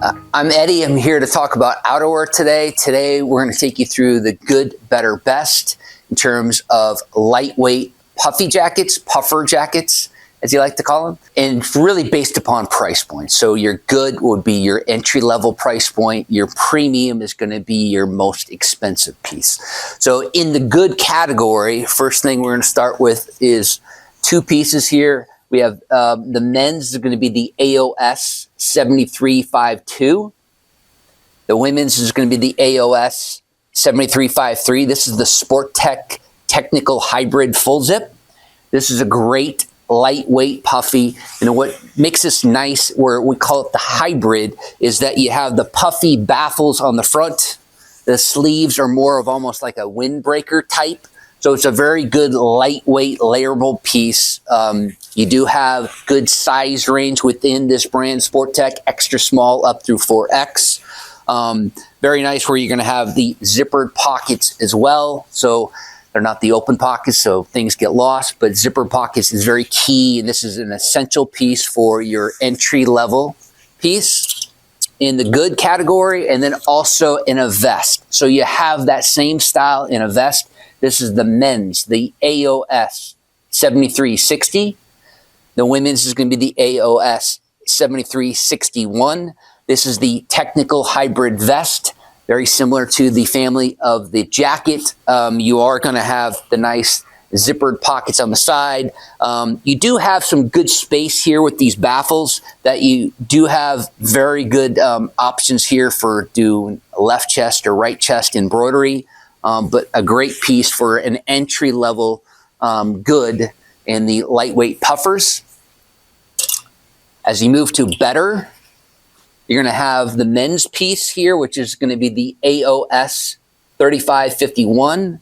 I'm Eddie. I'm here to talk about outerwear today. Today, we're going to take you through the good, better, best in terms of lightweight puffy jackets, puffer jackets, as you like to call them, and really based upon price points. So your good would be your entry-level price point. Your premium is going to be your most expensive piece. So in the good category, first thing we're going to start with is two pieces here. We have the men's is going to be the AOS 7352. The women's is going to be the AOS 7353. This is the Sport Tech Technical Hybrid Full Zip. This is a great lightweight puffy. You know what makes this nice, where we call it the hybrid, is that you have the puffy baffles on the front. The sleeves are more of almost like a windbreaker type. So it's a very good lightweight layerable piece. You do have good size range within this brand, Sport Tech, extra small up through 4X. Very nice, where you're going to have the zippered pockets as well. So they're not the open pockets, so things get lost, but zipper pockets is very key, and this is an essential piece for your entry-level piece in the good category, and then also in a vest. So you have that same style in a vest. This is the men's, the AOS 7360. The women's is going to be the AOS 7361. This is the technical hybrid vest, very similar to the family of the jacket. You are going to have the nice zippered pockets on the side. You do have some good space here with these baffles, that you do have very good options here for doing left chest or right chest embroidery. But a great piece for an entry-level good in the lightweight puffers. As you move to better, you're going to have the men's piece here, which is going to be the AOS 3551.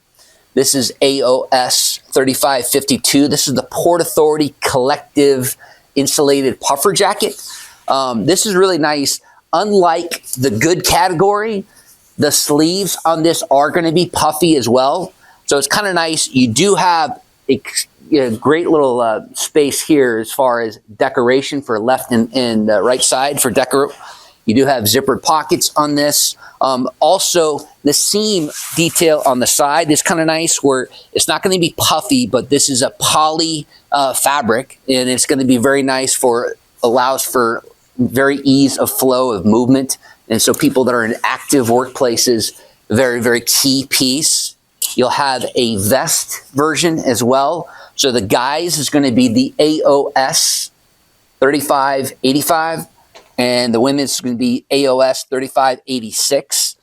This is AOS 3552. This is the Port Authority Collective Insulated Puffer Jacket. This is really nice. Unlike the good category, the sleeves on this are going to be puffy as well. So it's kind of nice. You do have a great little space here as far as decoration for left and right side for decor. You do have zippered pockets on this. Also, the seam detail on the side is kind of nice, where it's not going to be puffy, but this is a poly fabric, and it's going to be very nice allows for very ease of flow of movement. And so people that are in active workplaces, very, very key piece. You'll have a vest version as well. So the guys is going to be the AOS 3585, and the women's is going to be AOS 3586.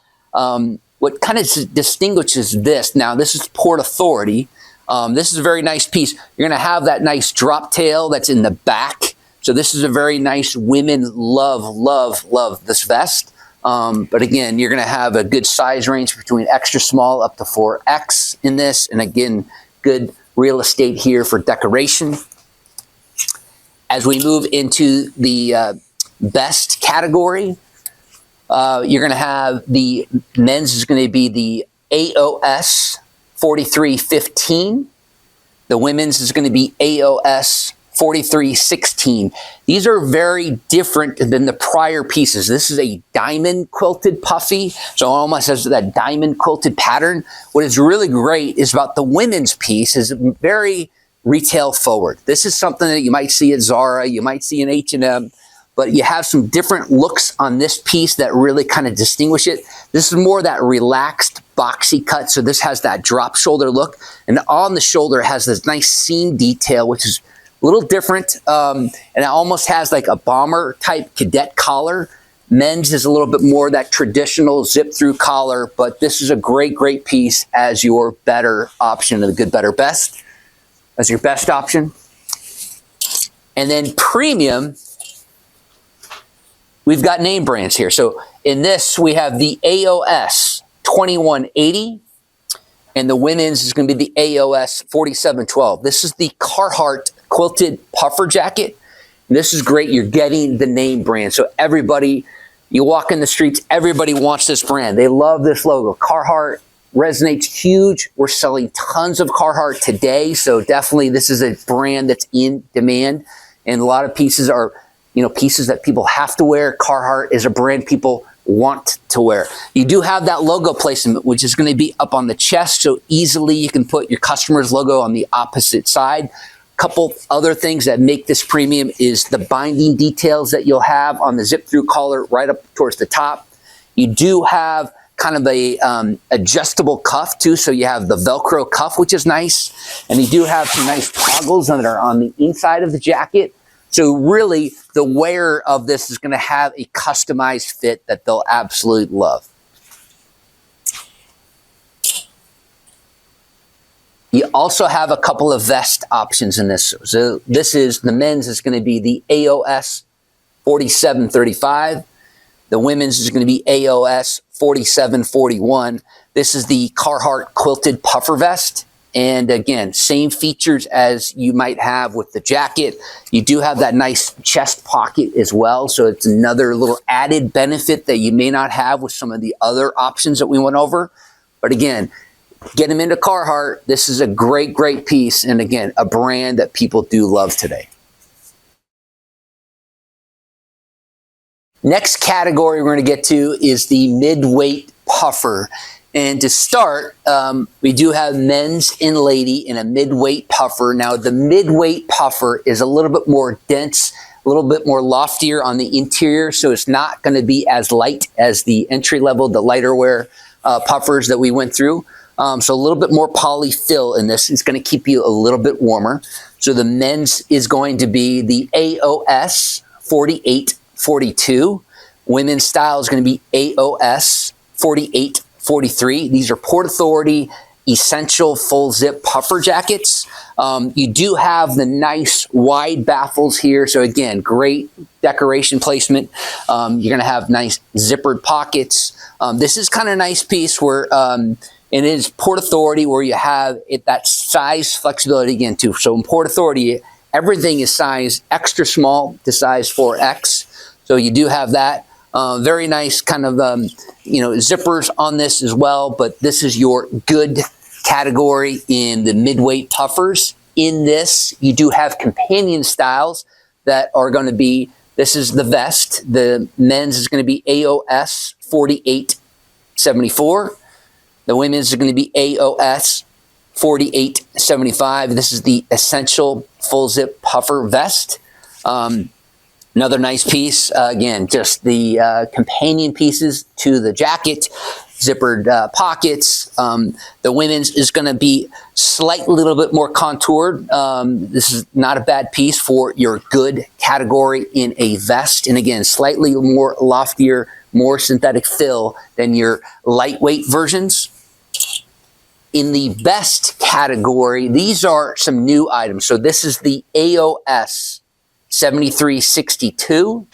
What kind of distinguishes this, now this is Port Authority. This is a very nice piece. You're going to have that nice drop tail that's in the back. So this is a very nice, women love this vest. But again, you're going to have a good size range between extra small up to 4X in this. And again, good real estate here for decoration. As we move into the best category, you're going to have the men's is going to be the AOS 4315. The women's is going to be AOS 4316. These are very different than the prior pieces. This is a diamond quilted puffy, so it almost has that diamond quilted pattern. What is really great is about the women's piece is very retail forward. This is something that you might see at Zara, you might see in H&M, but you have some different looks on this piece that really kind of distinguish it. This is more that relaxed, boxy cut, so this has that drop shoulder look, and on the shoulder it has this nice seam detail, which is a little different, and it almost has like a bomber type cadet collar. Men's is a little bit more that traditional zip through collar, but this is a great piece as your better option of the good, better, best, as your best option. And then premium, we've got name brands here. So in this, we have the AOS 2180, and the women's is going to be the AOS 4712. This is the Carhartt quilted puffer jacket. And this is great. You're getting the name brand. So everybody, you walk in the streets, everybody wants this brand. They love this logo. Carhartt resonates huge. We're selling tons of Carhartt today. So definitely this is a brand that's in demand. And a lot of pieces are pieces that people have to wear. Carhartt is a brand people want to wear. You do have that logo placement, which is going to be up on the chest, so easily you can put your customer's logo on the opposite side. Couple other things that make this premium is the binding details that you'll have on the zip-through collar right up towards the top. You do have kind of a adjustable cuff too, so you have the Velcro cuff, which is nice, and you do have some nice toggles that are on the inside of the jacket. So really, the wearer of this is going to have a customized fit that they'll absolutely love. You also have a couple of vest options in this. So this is, the men's is going to be the AOS 4735. The women's is going to be AOS 4741. This is the Carhartt quilted puffer vest. And again, same features as you might have with the jacket. You do have that nice chest pocket as well. So it's another little added benefit that you may not have with some of the other options that we went over. But again, get them into Carhartt. This is a great, great piece. And again, a brand that people do love today. Next category we're going to get to is the mid-weight puffer. And to start, we do have men's and lady in a mid-weight puffer. Now, the mid-weight puffer is a little bit more dense, a little bit more loftier on the interior, so it's not going to be as light as the entry-level, the lighter wear puffers that we went through. So a little bit more polyfill in this. It's going to keep you a little bit warmer. So the men's is going to be the AOS 4842. Women's style is going to be AOS 4843. These are Port Authority essential full zip puffer jackets. You do have the nice wide baffles here. So again, great decoration placement. You're going to have nice zippered pockets. This is kind of a nice piece where it is Port Authority, where you have that size flexibility again too. So in Port Authority, everything is size extra small to size 4X. So you do have that. Very nice kind of, zippers on this as well, but this is your good category in the midweight puffers. In this, you do have companion styles that are going to be, this is the vest. The men's is going to be AOS 4874. The women's is going to be AOS 4875. This is the essential full zip puffer vest. Another nice piece, again, just the companion pieces to the jacket, zippered pockets. The women's is going to be slightly little bit more contoured. This is not a bad piece for your good category in a vest. And again, slightly more loftier, more synthetic fill than your lightweight versions. In the best category, these are some new items. So this is the AOS 7362.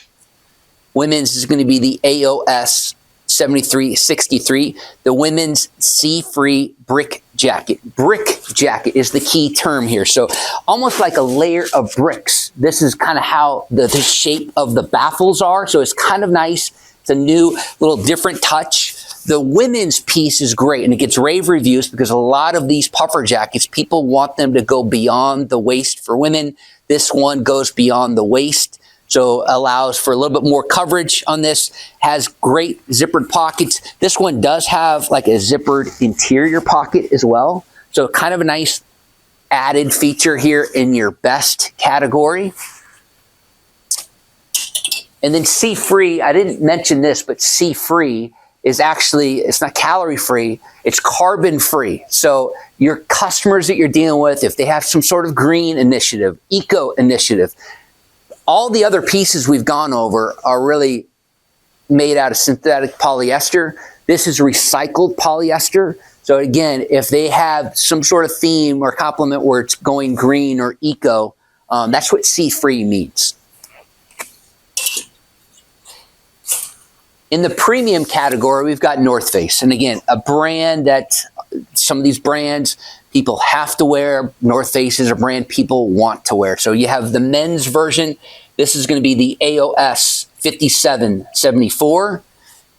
Women's is going to be the AOS 7363. The women's sea-free brick jacket. Brick jacket is the key term here. So almost like a layer of bricks. This is kind of how the shape of the baffles are. So it's kind of nice. It's a new little different touch. The women's piece is great, and it gets rave reviews because a lot of these puffer jackets, people want them to go beyond the waist for women. This one goes beyond the waist, so allows for a little bit more coverage on this. Has great zippered pockets. This one does have like a zippered interior pocket as well. So kind of a nice added feature here in your best category. And then sea-free, I didn't mention this, but sea-free is actually, it's not calorie free, it's carbon free. So your customers that you're dealing with, if they have some sort of green initiative, eco initiative, all the other pieces we've gone over are really made out of synthetic polyester. This is recycled polyester. So again, if they have some sort of theme or complement where it's going green or eco, that's what sea-free means. In the premium category, we've got North Face. And again, a brand that some of these brands people have to wear. North Face is a brand people want to wear. So you have the men's version. This is going to be the AOS 5774.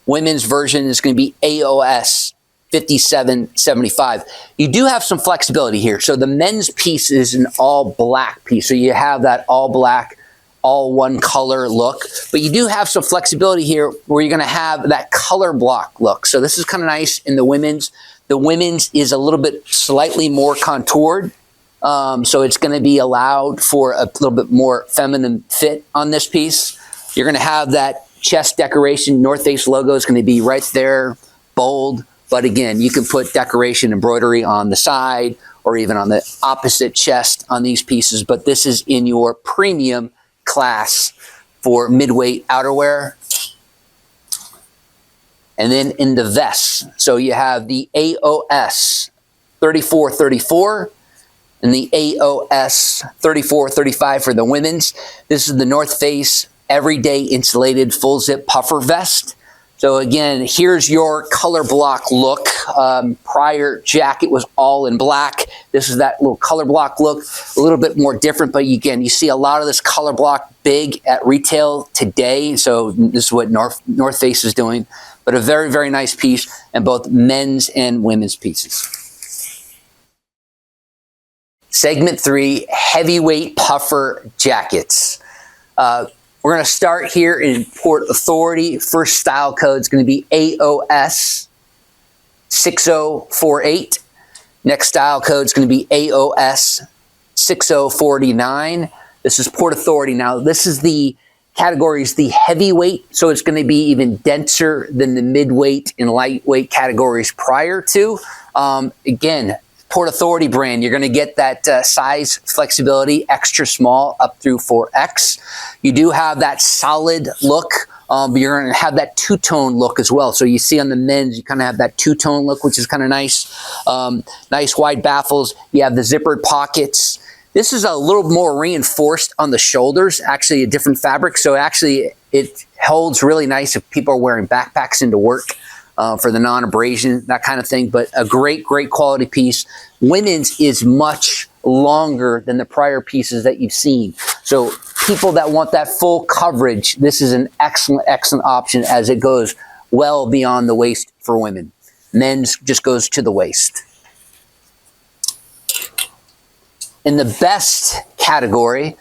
Women's version is going to be AOS 5775. You do have some flexibility here. So the men's piece is an all black piece. So you have that all black all one color look, but you do have some flexibility here where you're going to have that color block look. So this is kind of nice in the women's. The women's is a little bit slightly more contoured. So it's going to be allowed for a little bit more feminine fit on this piece. You're going to have that chest decoration. North Face logo is going to be right there, bold. But again, you can put decoration embroidery on the side or even on the opposite chest on these pieces. But this is in your premium class for midweight outerwear. And then in the vests, so you have the AOS 3434 and the AOS 3435 for the women's. This is the North Face Everyday Insulated Full Zip Puffer Vest. So again, here's your color block look. Prior jacket was all in black. This is that little color block look, a little bit more different, but again, you see a lot of this color block big at retail today. So this is what North Face is doing, but a very, very nice piece in both men's and women's pieces. Segment 3, heavyweight puffer jackets. We're going to start here in Port Authority. First style code is going to be AOS 6048. Next style code is going to be AOS 6049. This is Port Authority. Now, this is the categories, the heavyweight, so it's going to be even denser than the midweight and lightweight categories prior to. Again, Port Authority brand, you're going to get that size flexibility, extra small up through 4X. You do have that solid look, but you're going to have that two-tone look as well. So you see on the men's, you kind of have that two-tone look, which is kind of nice. Nice wide baffles. You have the zippered pockets. This is a little more reinforced on the shoulders, actually a different fabric. So actually it holds really nice if people are wearing backpacks into work. For the non-abrasion, that kind of thing, but a great, great quality piece. Women's is much longer than the prior pieces that you've seen. So people that want that full coverage, this is an excellent, excellent option as it goes well beyond the waist for women. Men's just goes to the waist. In the best category,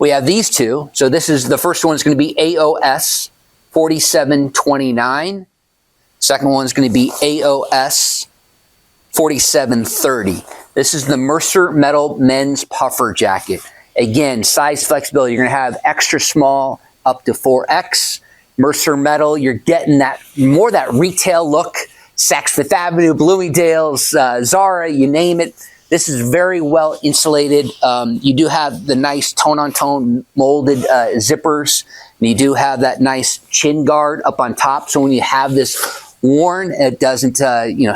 we have these two. So this is, the first one is going to be AOS 4729. Second one is going to be AOS 4730. This is the Mercer Metal Men's Puffer Jacket. Again, size flexibility. You're going to have extra small up to 4X. Mercer Metal, you're getting that more that retail look. Saks Fifth Avenue, Bloomingdale's, Zara, you name it. This is very well insulated. You do have the nice tone-on-tone molded zippers. And you do have that nice chin guard up on top. So when you have this worn, it doesn't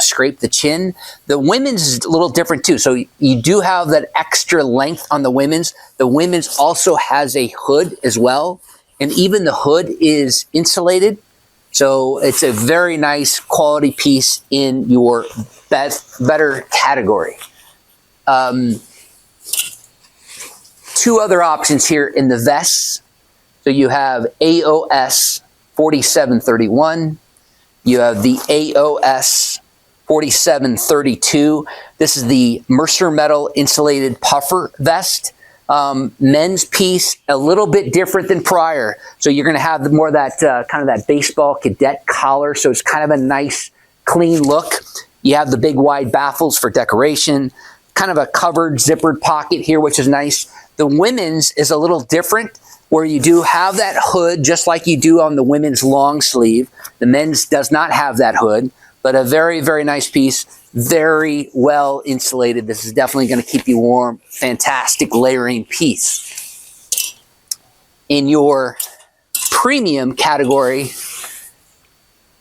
scrape the chin. The women's is a little different too. So you do have that extra length on the women's. The women's also has a hood as well. And even the hood is insulated. So it's a very nice quality piece in your better category. Two other options here in the vests. So you have AOS 4731. You have the AOS 4732. This is the Mercer Metal Insulated Puffer Vest. Men's piece, a little bit different than prior. So you're going to have more of that kind of that baseball cadet collar. So it's kind of a nice, clean look. You have the big wide baffles for decoration. Kind of a covered zippered pocket here, which is nice. The women's is a little different, where you do have that hood just like you do on the women's long sleeve. The men's does not have that hood, but a very, very nice piece, very well insulated. This is definitely going to keep you warm. Fantastic layering piece. In your premium category,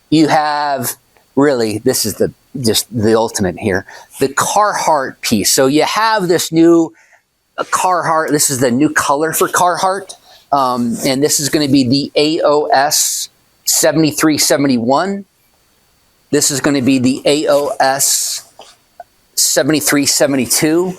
you have really, this is just the ultimate here, the Carhartt piece. So you have this new Carhartt, this is the new color for Carhartt. And this is going to be the AOS 7371. This is going to be the AOS 7372.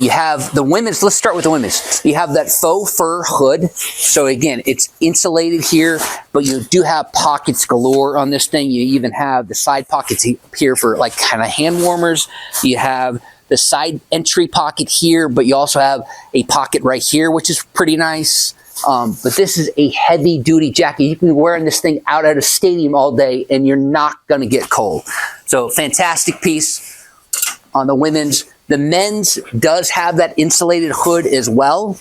You have the women's, let's start with the women's. You have that faux fur hood. So again, it's insulated here, but you do have pockets galore on this thing. You even have the side pockets here for like kind of hand warmers. You have the side entry pocket here, but you also have a pocket right here, which is pretty nice. But this is a heavy duty jacket. You can be wearing this thing out at a stadium all day and you're not going to get cold. So fantastic piece on the women's. The men's does have that insulated hood as well.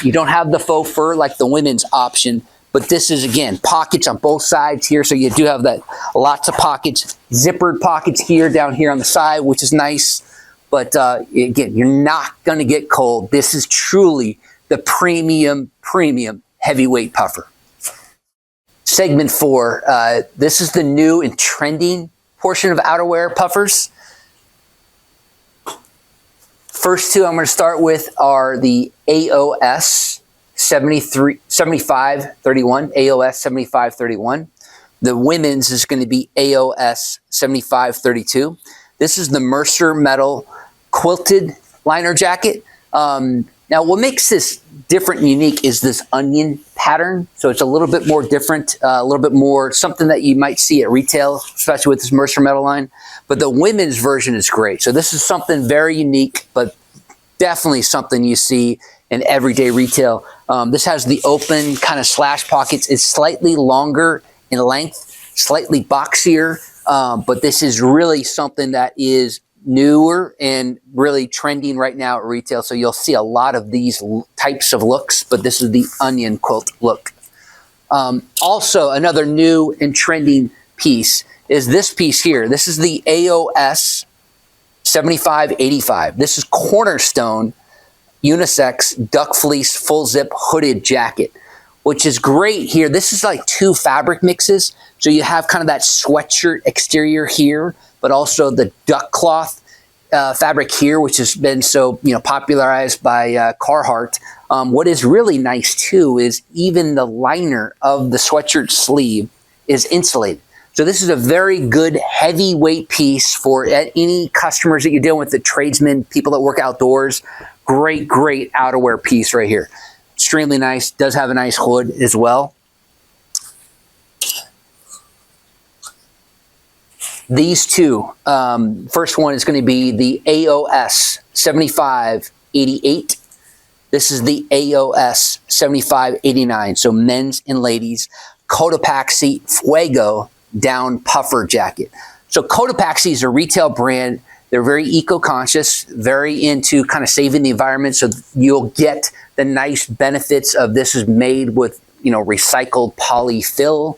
You don't have the faux fur like the women's option, but this is, again, pockets on both sides here. So you do have that, lots of pockets, zippered pockets here, down here on the side, which is nice. But again, you're not going to get cold. This is truly the premium heavyweight puffer. Segment 4, this is the new and trending portion of outerwear puffers. First two I'm going to start with are the AOS 7531, AOS 7531. The women's is going to be AOS 7532. This is the Mercer metal quilted liner jacket. Now, what makes this different and unique is this onion pattern. So it's a little bit more different, a little bit more something that you might see at retail, especially with this Mercer metal line. But the women's version is great. So this is something very unique, but definitely something you see in everyday retail. This has the open kind of slash pockets. It's slightly longer in length, slightly boxier, but this is really something that is newer and really trending right now at retail. So you'll see a lot of these types of looks, but this is the onion quilt look. Also, another new and trending piece is this piece here. This is the AOS 7585. This is Cornerstone unisex duck fleece full zip hooded jacket, which is great here. This is like two fabric mixes. So you have kind of that sweatshirt exterior here, but also the duck cloth fabric here, which has been so popularized by Carhartt. What is really nice too is even the liner of the sweatshirt sleeve is insulated. So this is a very good heavyweight piece for any customers that you're dealing with, the tradesmen, people that work outdoors. Great outerwear piece right here. Extremely nice. Does have a nice hood as well. These two, first one is going to be the AOS 7588. This is the AOS 7589. So men's and ladies, Cotopaxi Fuego down puffer jacket. So Cotopaxi is a retail brand. They're very eco-conscious, very into kind of saving the environment. So you'll get the nice benefits of this is made with recycled polyfill.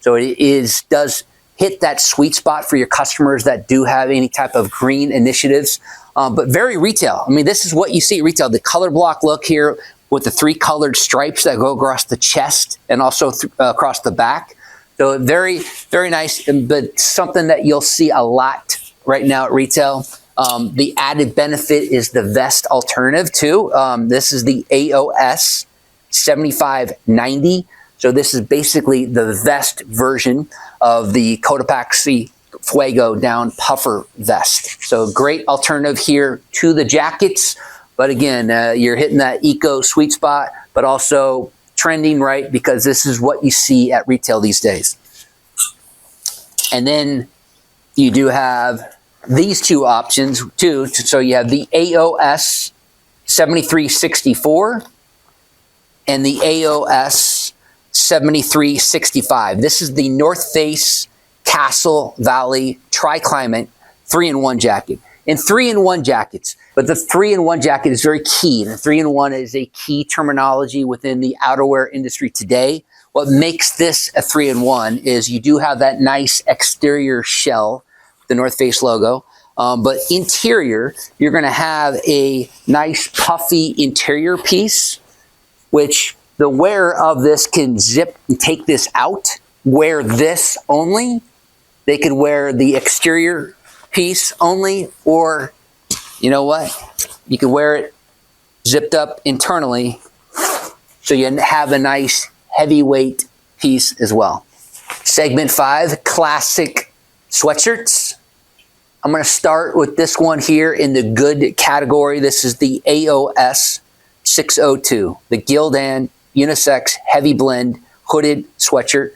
So it does hit that sweet spot for your customers that do have any type of green initiatives, but very retail. I mean, this is what you see at retail, the color block look here with the 3 colored stripes that go across the chest and also across the back. So very nice, but something that you'll see a lot right now at retail. The added benefit is the vest alternative too. This is the AOS 7590. So this is basically the vest version of the Cotopaxi Fuego down puffer vest. So great alternative here to the jackets. But again, you're hitting that eco sweet spot, but also trending, right? Because this is what you see at retail these days. And then you do have these two options too. So you have the AOS 7364 and the AOS 7365. This is the North Face Castle Valley Tri-Climate 3-in-1 jacket. And 3-in-1 jackets, but the 3-in-1 jacket is very key. The 3-in-1 is a key terminology within the outerwear industry today. What makes this a 3-in-1 is you do have that nice exterior shell, the North Face logo, but interior, you're going to have a nice puffy interior piece, which the wearer of this can zip and take this out, wear this only. They could wear the exterior piece only, or you know what? You could wear it zipped up internally, so you have a nice heavyweight piece as well. Segment 5, classic sweatshirts. I'm going to start with this one here in the good category. This is the AOS 602, the Gildan unisex heavy blend hooded sweatshirt.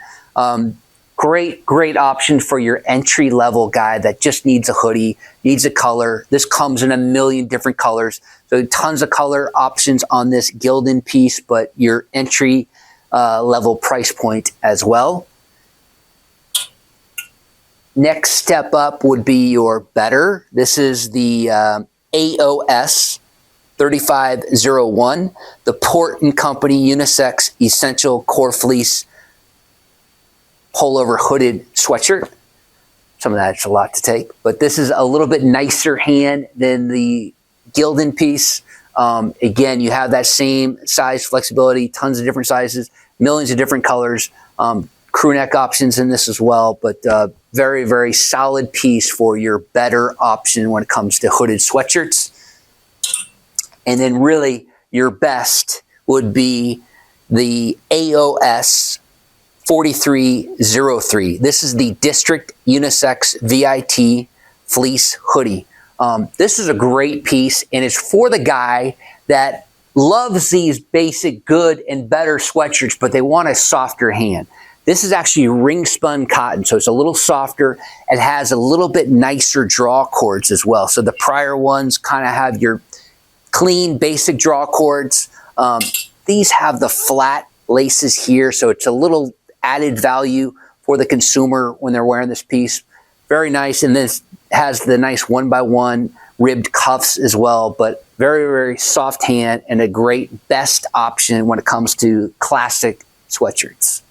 great option for your entry-level guy that just needs a hoodie, needs a color. This comes in a million different colors. So tons of color options on this Gildan piece, but your entry level price point as well. Next step up would be your better. This is the AOS 3501, the Port & Company Unisex Essential Core Fleece Pullover Hooded Sweatshirt. Some of that's a lot to take, but this is a little bit nicer hand than the Gildan piece. Again, you have that same size flexibility, tons of different sizes, millions of different colors, crew neck options in this as well, but very, very solid piece for your better option when it comes to hooded sweatshirts. And then really your best would be the AOS 4303. This is the District Unisex VIT Fleece Hoodie. This is a great piece, and it's for the guy that loves these basic good and better sweatshirts, but they want a softer hand. This is actually ring spun cotton, so it's a little softer. It has a little bit nicer draw cords as well. So the prior ones kind of have your clean basic draw cords. These have the flat laces here, so it's a little added value for the consumer when they're wearing this piece. Very nice, and this has the nice 1x1 ribbed cuffs as well, but very, very soft hand and a great best option when it comes to classic sweatshirts.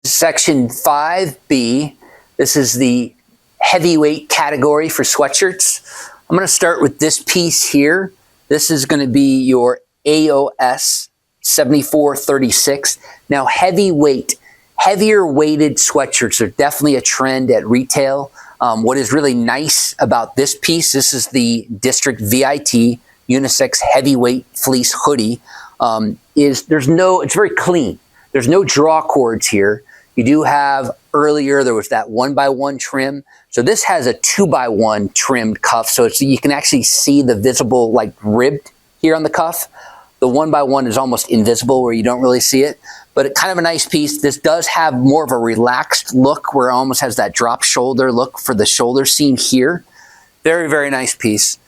Section 5B, this is the heavyweight category for sweatshirts. I'm going to start with this piece here. This is going to be your AOS 7436. Now, heavyweight, heavier weighted sweatshirts are definitely a trend at retail. What is really nice about this piece, this is the District VIT Unisex Heavyweight Fleece Hoodie, it's very clean. There's no draw cords here. You do have, earlier there was that 1x1 trim. So this has a 2x1 trimmed cuff. So you can actually see the visible like ribbed here on the cuff. The 1x1 is almost invisible where you don't really see it, but it's kind of a nice piece. This does have more of a relaxed look where it almost has that drop shoulder look for the shoulder seam here. Very, very nice piece.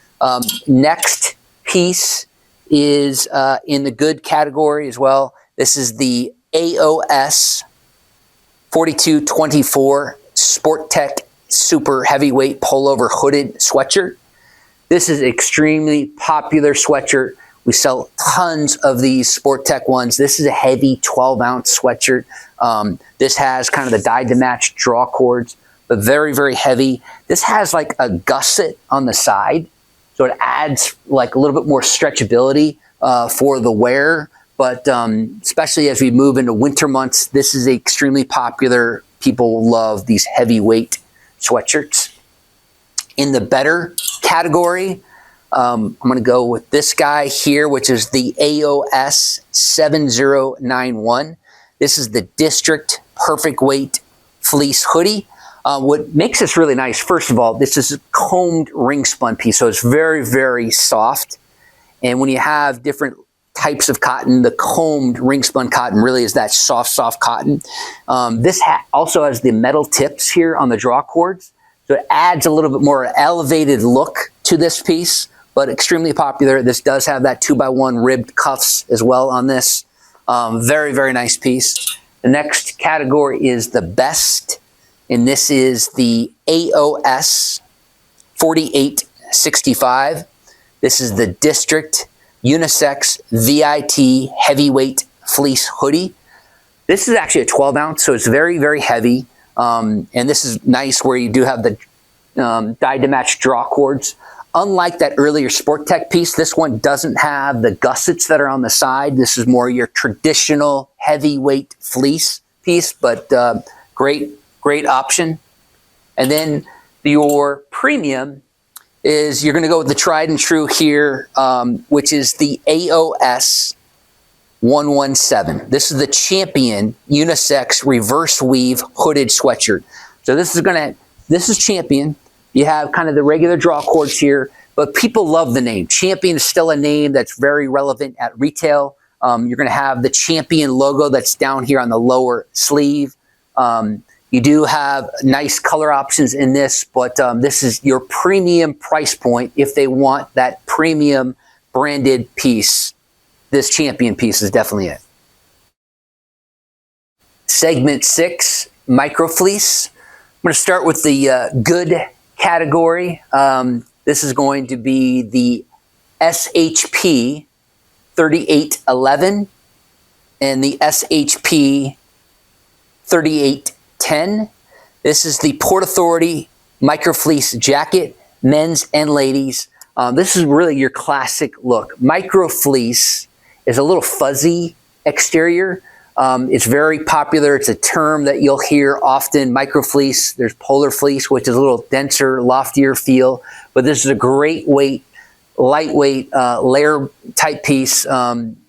Next piece is in the good category as well. This is the AOS 4224 Sport Tech Super Heavyweight Pullover Hooded Sweatshirt. This is an extremely popular sweatshirt. We sell tons of these Sport Tech ones. This is a heavy 12-ounce sweatshirt. This has kind of the dyed to match draw cords, but very, very heavy. This has like a gusset on the side, so it adds like a little bit more stretchability for the wearer. But especially as we move into winter months, this is extremely popular. People love these heavyweight sweatshirts. In the better category, I'm going to go with this guy here, which is the AOS 7091. This is the District Perfect Weight Fleece Hoodie. What makes this really nice, first of all, this is a combed ring spun piece, so it's very, very soft. And when you have different types of cotton, the combed ring spun cotton really is that soft cotton. This also has the metal tips here on the draw cords, so it adds a little bit more elevated look to this piece, but extremely popular. This does have that 2x1 ribbed cuffs as well on this. Very, very nice piece. The next category is the best, and this is the AOS 4865. This is the District Unisex VIT Heavyweight Fleece Hoodie. This is actually a 12-ounce, so it's very, very heavy. And this is nice where you do have the dyed to match draw cords. Unlike that earlier Sport Tech piece, this one doesn't have the gussets that are on the side. This is more your traditional heavyweight fleece piece, but great option. And then your premium is you're going to go with the tried and true here, which is the AOS 117. This is the Champion Unisex Reverse Weave Hooded Sweatshirt. So this is Champion. You have kind of the regular draw cords here, but people love the name. Champion is still a name that's very relevant at retail. You're going to have the Champion logo that's down here on the lower sleeve. You do have nice color options in this, but this is your premium price point. If they want that premium branded piece, this Champion piece is definitely it. Segment 6, micro fleece. I'm going to start with the good category. This is going to be the SHP 3811 and the SHP 3810. This is the Port Authority micro fleece jacket, men's and ladies. This is really your classic look. Micro fleece is a little fuzzy exterior. It's very popular. It's a term that you'll hear often. Micro fleece. There's polar fleece, which is a little denser, loftier feel. But this is a great weight, lightweight, layer type piece.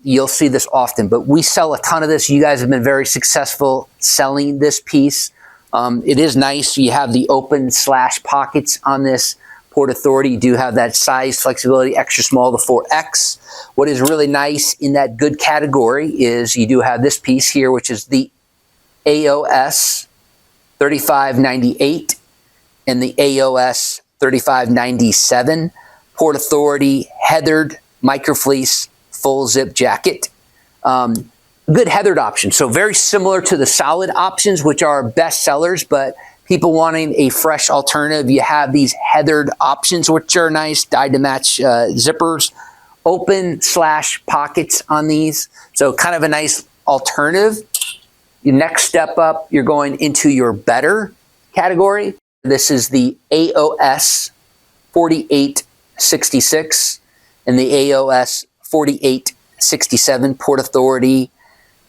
You'll see this often. But we sell a ton of this. You guys have been very successful selling this piece. It is nice. You have the open slash pockets on this Port Authority. You do have that size flexibility, extra small, the 4X. What is really nice in that good category is you do have this piece here, which is the AOS 3598 and the AOS 3597 Port Authority heathered micro fleece full zip jacket. Good heathered option. So very similar to the solid options, which are best sellers, but people wanting a fresh alternative, you have these heathered options, which are nice, dyed to match zippers, open slash pockets on these. So kind of a nice alternative. Your next step up, you're going into your better category. This is the AOS 4866 and the AOS 4867 Port Authority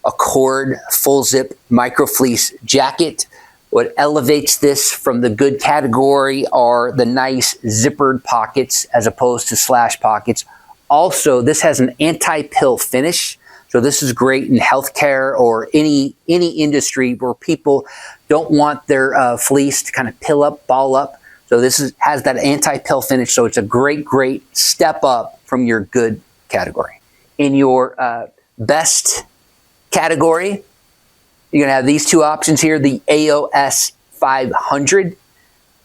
Accord full zip micro fleece jacket. What elevates this from the good category are the nice zippered pockets as opposed to slash pockets. Also, this has an anti-pill finish. So this is great in healthcare or any industry where people don't want their fleece to kind of pill up, ball up. So this has that anti-pill finish. So it's a great step up from your good category. In your best category, you're going to have these two options here, the AOS 500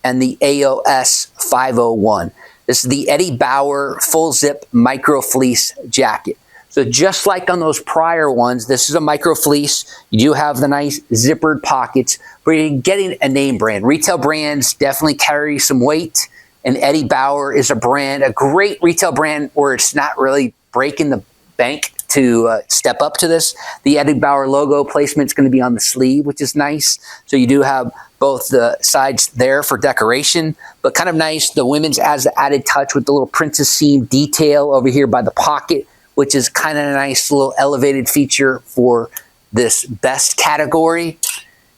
and the AOS 501. This is the Eddie Bauer full zip micro fleece jacket. So just like on those prior ones, this is a micro fleece. You do have the nice zippered pockets, but you're getting a name brand. Retail brands definitely carry some weight, and Eddie Bauer is a brand, a great retail brand where it's not really breaking the bank to step up to this. The Eddie Bauer logo placement is going to be on the sleeve, which is nice. So you do have both the sides there for decoration, but kind of nice. The women's adds the added touch with the little princess seam detail over here by the pocket, which is kind of a nice little elevated feature for this best category.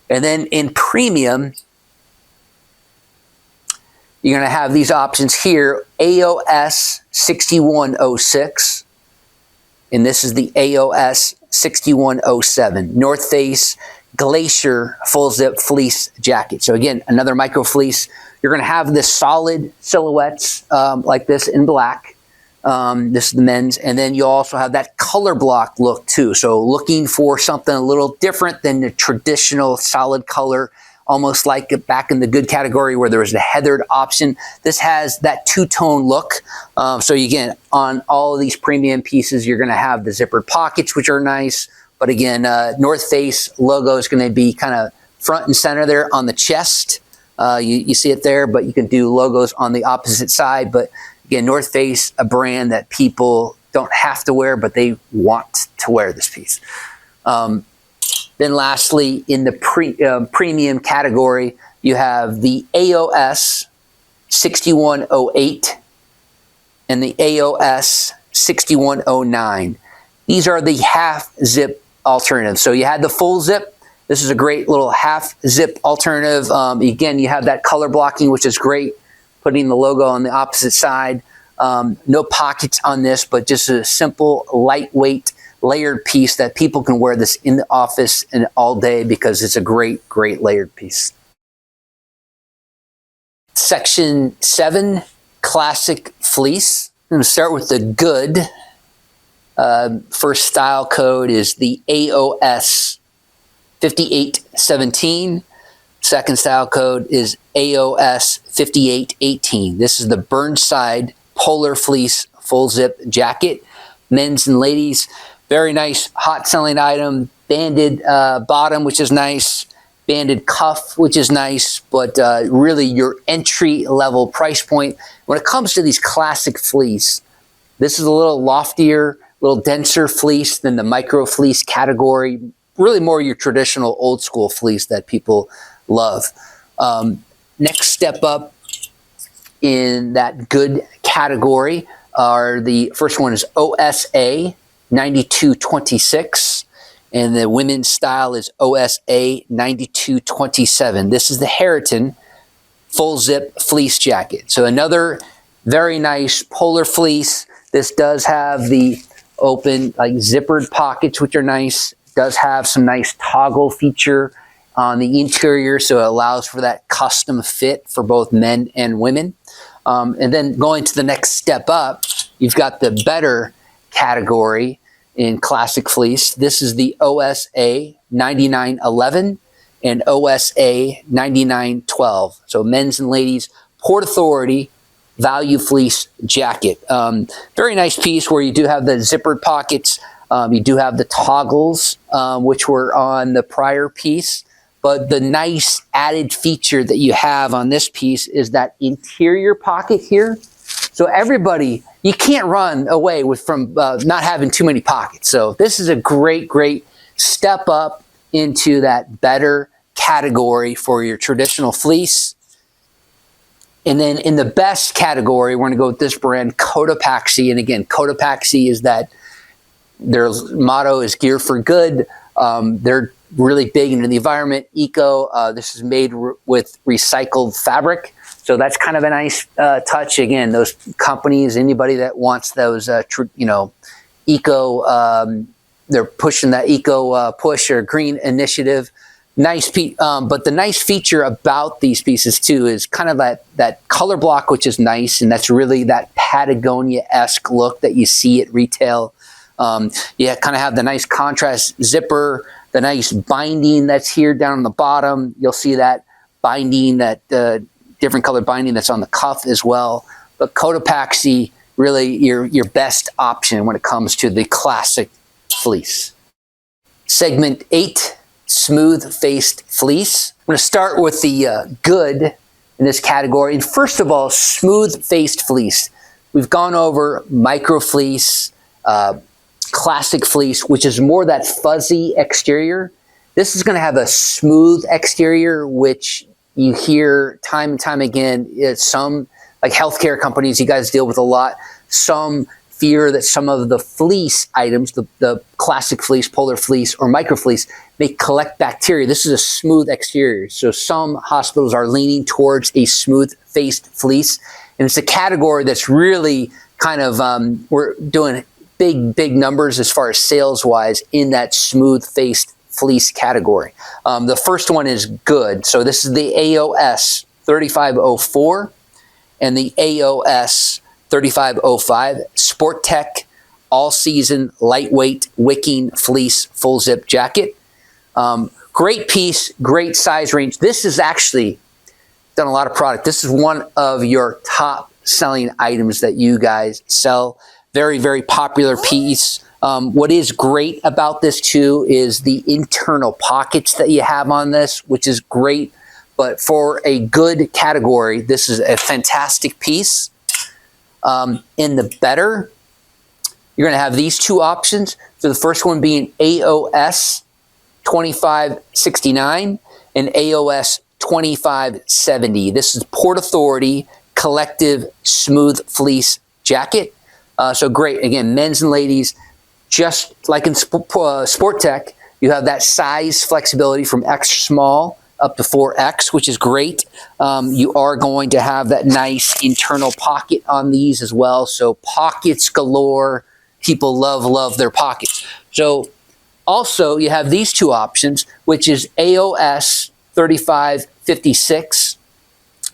And then in premium, you're going to have these options here, AOS 6106. And this is the AOS 6107 North Face Glacier full zip fleece jacket. So again, another micro fleece. You're going to have this solid silhouettes like this in black. This is the men's. And then you'll also have that color block look too. So looking for something a little different than the traditional solid color, almost like back in the good category where there was the heathered option. This has that two-tone look. So again, on all of these premium pieces, you're going to have the zippered pockets, which are nice. But again, North Face logo is going to be kind of front and center there on the chest. You see it there, but you can do logos on the opposite side. But again, North Face, a brand that people don't have to wear, but they want to wear this piece. Then lastly, in the premium category, you have the AOS 6108 and the AOS 6109. These are the half zip alternatives. So you had the full zip. This is a great little half zip alternative. Again, you have that color blocking, which is great, putting the logo on the opposite side. No pockets on this, but just a simple, lightweight, layered piece that people can wear this in the office and all day because it's a great layered piece. Section 7, classic fleece. I'm going to start with the good. First style code is the AOS 5817. Second style code is AOS 5818. This is the Burnside Polar Fleece full zip jacket. Men's and ladies, very nice, hot selling item. Banded bottom, which is nice. Banded cuff, which is nice, but really your entry level price point. When it comes to these classic fleece, this is a little loftier, a little denser fleece than the micro fleece category. Really more your traditional old school fleece that people love. Next step up in that good category are the first one is OSA 9226, and the women's style is OSA 9227. This is the Harriton full zip fleece jacket. So another very nice polar fleece. This does have the open, like zippered pockets, which are nice. Does have some nice toggle feature on the interior, so it allows for that custom fit for both men and women. And then going to the next step up, you've got the better category in classic fleece. This is the OSA 9911 and OSA 9912. So men's and ladies Port Authority value fleece jacket. Very nice piece where you do have the zippered pockets. You do have the toggles, which were on the prior piece. But the nice added feature that you have on this piece is that interior pocket here. So everybody, you can't run away from not having too many pockets. So this is a great, great step up into that better category for your traditional fleece. And then in the best category, we're going to go with this brand, Cotopaxi. And again, Cotopaxi is that their motto is gear for good. They're really big into the environment, eco. This is made with recycled fabric. So that's kind of a nice touch. Again, those companies, anybody that wants those, eco, they're pushing that eco push or green initiative. Nice piece, but the nice feature about these pieces too is kind of that color block, which is nice, and that's really that Patagonia-esque look that you see at retail. You kind of have the nice contrast zipper, the nice binding that's here down on the bottom. You'll see that binding, that different color binding that's on the cuff as well. But Cotopaxi, really your best option when it comes to the classic fleece. Segment 8, smooth-faced fleece. I'm going to start with the good in this category. And first of all, smooth-faced fleece. We've gone over micro fleece, classic fleece, which is more that fuzzy exterior. This is going to have a smooth exterior, which you hear time and time again. Some, like healthcare companies, you guys deal with a lot. Some fear that some of the fleece items, the classic fleece, polar fleece, or micro fleece, may collect bacteria. This is a smooth exterior. So some hospitals are leaning towards a smooth-faced fleece. And it's a category that's really kind of, we're doing big numbers as far as sales-wise in that smooth-faced fleece category. The first one is good. So this is the AOS 3504 and the AOS 3505 Sport Tech all-season lightweight wicking fleece full zip jacket. Great piece, great size range. This is actually done a lot of product. This is one of your top selling items that you guys sell. Very, very popular piece. What is great about this too is the internal pockets that you have on this, which is great. But for a good category, this is a fantastic piece. In the better, you're going to have these two options. So the first one being AOS 2569 and AOS 2570. This is Port Authority Collective Smooth Fleece Jacket. So great. Again, men's and ladies, just like in Sport Tech, you have that size flexibility from extra small up to 4X, which is great. You are going to have that nice internal pocket on these as well. So pockets galore. People love their pockets. So also you have these two options, which is AOS 3556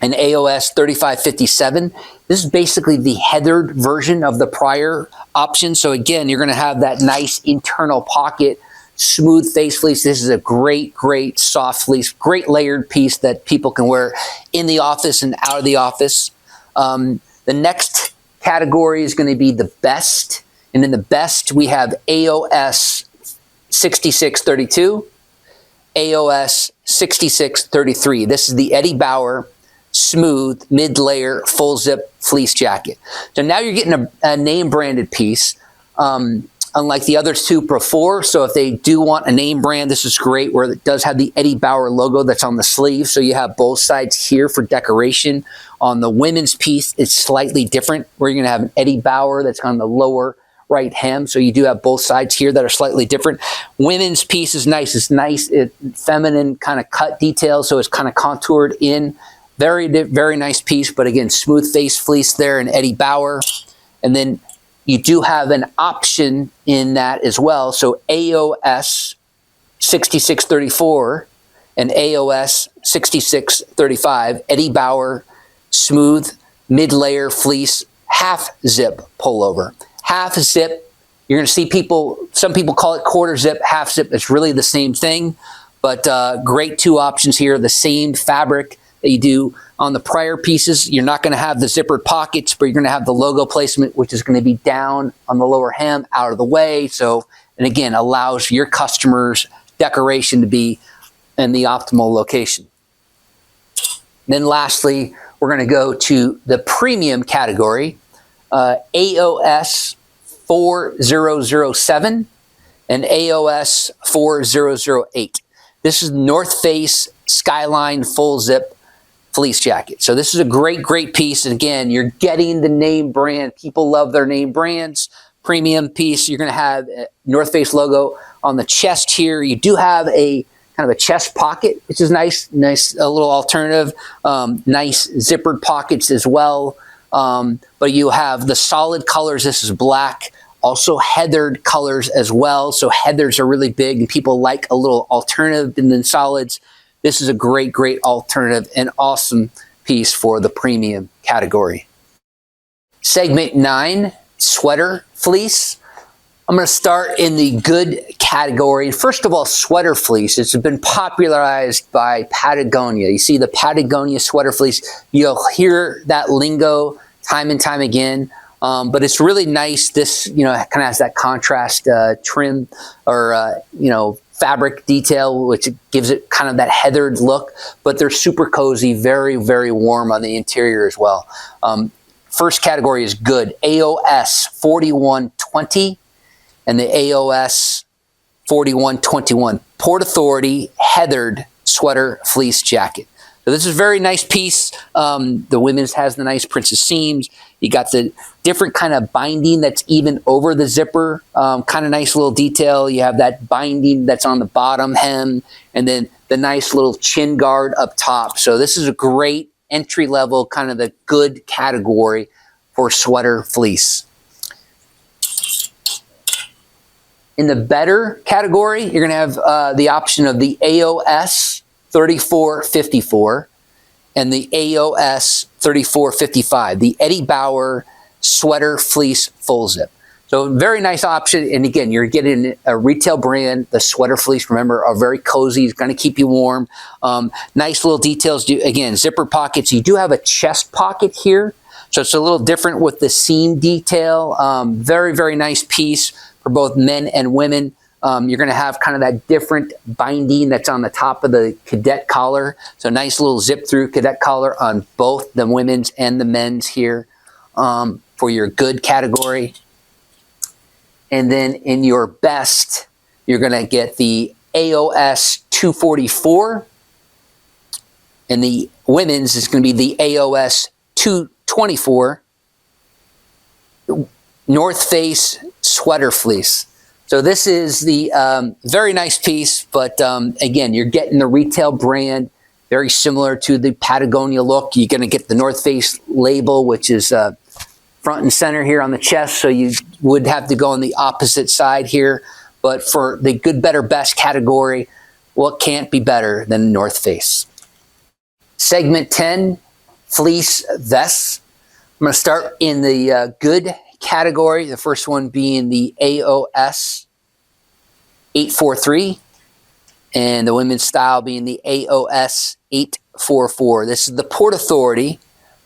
and AOS 3557. This is basically the heathered version of the prior option. So again, you're going to have that nice internal pocket. smooth face fleece. This is a great, great soft fleece, great layered piece that people can wear in the office and out of the office. The next category is going to be the best. And in the best, we have AOS 6632, AOS 6633. This is the Eddie Bauer smooth mid-layer full zip fleece jacket. So now you're getting a name branded piece, unlike the other two before. So if they do want a name brand, this is great, where it does have the Eddie Bauer logo that's on the sleeve. So you have both sides here for decoration. On the women's piece, it's slightly different, where you're going to have an Eddie Bauer that's on the lower right hem. So you do have both sides here that are slightly different. Women's piece is nice. It's nice, feminine kind of cut detail. So it's kind of contoured in. Very, very nice piece. But again, smooth face fleece there in Eddie Bauer. And then you do have an option in that as well. So AOS 6634 and AOS 6635, Eddie Bauer smooth mid-layer fleece half zip pullover. Half zip, you're going to see some people call it quarter zip, half zip. It's really the same thing, but great two options here. The same fabric that you do on the prior pieces. You're not going to have the zippered pockets, but you're going to have the logo placement, which is going to be down on the lower hem, out of the way. So, and again, allows your customers' decoration to be in the optimal location. Then lastly, we're going to go to the premium category, AOS 4007 and AOS 4008. This is North Face Skyline full zip fleece jacket. So this is a great, great piece. And again, you're getting the name brand. People love their name brands. Premium piece. You're going to have a North Face logo on the chest here. You do have a kind of a chest pocket, which is nice, a little alternative. Nice zippered pockets as well. But you have the solid colors. This is black. Also heathered colors as well. So heathers are really big and people like a little alternative than solids. This is a great, great alternative and awesome piece for the premium category. Segment 9, sweater fleece. I'm going to start in the good category. First of all, sweater fleece. It's been popularized by Patagonia. You see the Patagonia sweater fleece. You'll hear that lingo time and time again. But it's really nice. This, kind of has that contrast trim or, fabric detail, which gives it kind of that heathered look, but they're super cozy, very, very warm on the interior as well. First category is good, AOS 4120 and the AOS 4121, Port Authority heathered sweater fleece jacket. So this is a very nice piece. The women's has the nice princess seams. You got the different kind of binding that's even over the zipper. Kind of nice little detail. You have that binding that's on the bottom hem, and then the nice little chin guard up top. So this is a great entry level, kind of the good category for sweater fleece. In the better category, you're going to have the option of the AOS 3454 and the AOS 3455, the Eddie Bauer sweater fleece full zip. So very nice option. And again, you're getting a retail brand. The sweater fleece, remember, are very cozy. It's going to keep you warm. Nice little details. Again, zipper pockets. You do have a chest pocket here. So it's a little different with the seam detail. Very, very nice piece for both men and women. You're going to have kind of that different binding that's on the top of the cadet collar. So nice little zip through cadet collar on both the women's and the men's here for your good category. And then in your best, you're going to get the AOS 244. And the women's is going to be the AOS 224 North Face sweater fleece. So this is the very nice piece, but again, you're getting the retail brand, very similar to the Patagonia look. You're going to get the North Face label, which is front and center here on the chest, so you would have to go on the opposite side here. But for the good, better, best category, what can't be better than North Face? Segment 10, fleece vests. I'm going to start in the good category, the first one being the AOS 843, and the women's style being the AOS 844. This is the Port Authority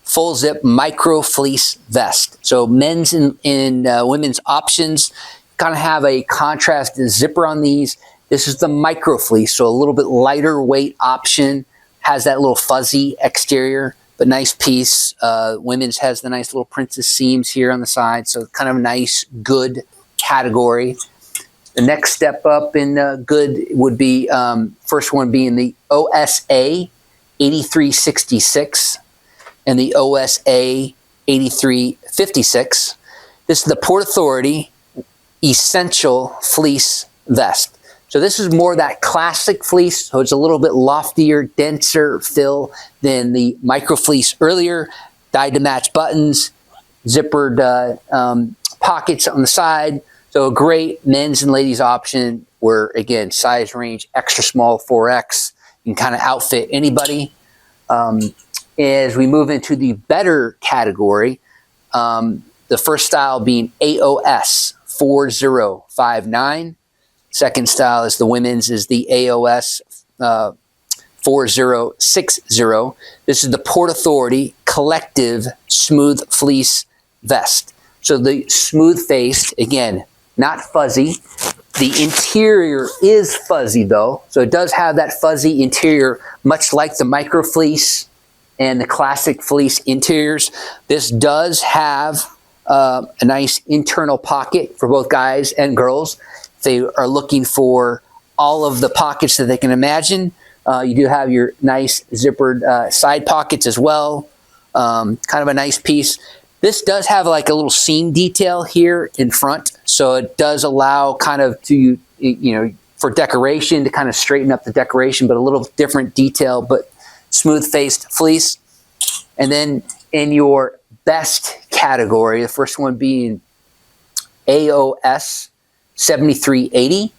full zip micro fleece vest. So men's and women's options kind of have a contrast zipper on these. This is the micro fleece, so a little bit lighter weight option. Has that little fuzzy exterior, but nice piece. Women's has the nice little princess seams here on the side, so kind of a nice, good category. The next step up in good would be, first one being the OSA 8366 and the OSA 8356. This is the Port Authority Essential Fleece Vest. So this is more that classic fleece, so it's a little bit loftier, denser fill than the micro fleece earlier. Dyed to match buttons, zippered pockets on the side. So a great men's and ladies option where, again, size range extra small, 4X. You can kind of outfit anybody. As we move into the better category, the first style being AOS 4059. Second style is the women's is the AOS 4060. This is the Port Authority Collective Smooth Fleece Vest. So the smooth faced, again, not fuzzy. The interior is fuzzy though. So it does have that fuzzy interior, much like the micro fleece and the classic fleece interiors. This does have a nice internal pocket for both guys and girls. If they are looking for all of the pockets that they can imagine, you do have your nice zippered side pockets as well. Kind of a nice piece. This does have like a little seam detail here in front, so it does allow kind of to, for decoration, to kind of straighten up the decoration, but a little different detail, but smooth-faced fleece. And then in your best category, the first one being AOS 7380,